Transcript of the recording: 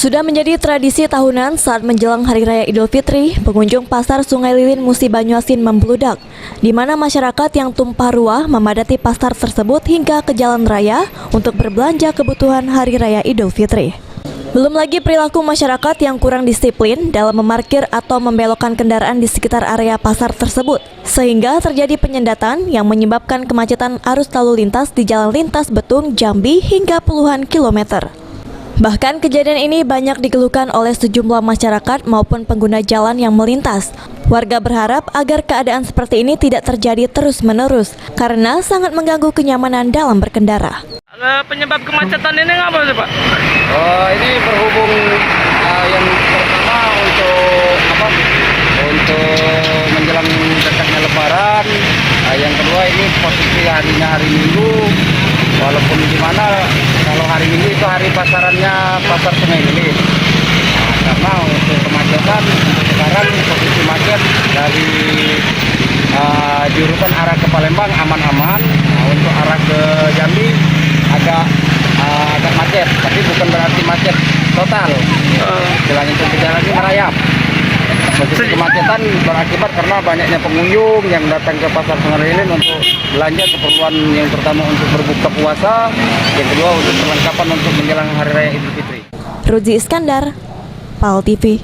Sudah menjadi tradisi tahunan saat menjelang Hari Raya Idul Fitri, pengunjung pasar Sungai Lilin Musi Banyuasin membludak, di mana masyarakat yang tumpah ruah memadati pasar tersebut hingga ke jalan raya untuk berbelanja kebutuhan Hari Raya Idul Fitri. Belum lagi perilaku masyarakat yang kurang disiplin dalam memarkir atau membelokkan kendaraan di sekitar area pasar tersebut, sehingga terjadi penyendatan yang menyebabkan kemacetan arus lalu lintas di Jalan Lintas Betung, Jambi hingga puluhan kilometer. Bahkan kejadian ini banyak dikeluhkan oleh sejumlah masyarakat maupun pengguna jalan yang melintas. Warga berharap agar keadaan seperti ini tidak terjadi terus-menerus karena sangat mengganggu kenyamanan dalam berkendara. Penyebab kemacetan ini apa sih, Pak? Ini berhubung yang pertama untuk menjelang dekatnya Lebaran. Yang kedua ini posisi harinya hari Minggu. Walaupun gimana, kalau hari Minggu itu hari pasarannya pasar Sungai Lilin. Karena untuk kemacetan untuk sekarang posisi macet dari jurusan arah ke Palembang aman-aman. Untuk arah ke Jambi agak macet, tapi bukan berarti macet total. Jalan itu jalannya merayap. Posisi kemacetan berakibat karena banyaknya pengunjung yang datang ke pasar Sungai Lilin untuk belanja keperluan yang pertama untuk berbuka puasa, yang kedua untuk perlengkapan untuk menjelang Hari Raya Idul Fitri. Ruzi Iskandar, PAL TV.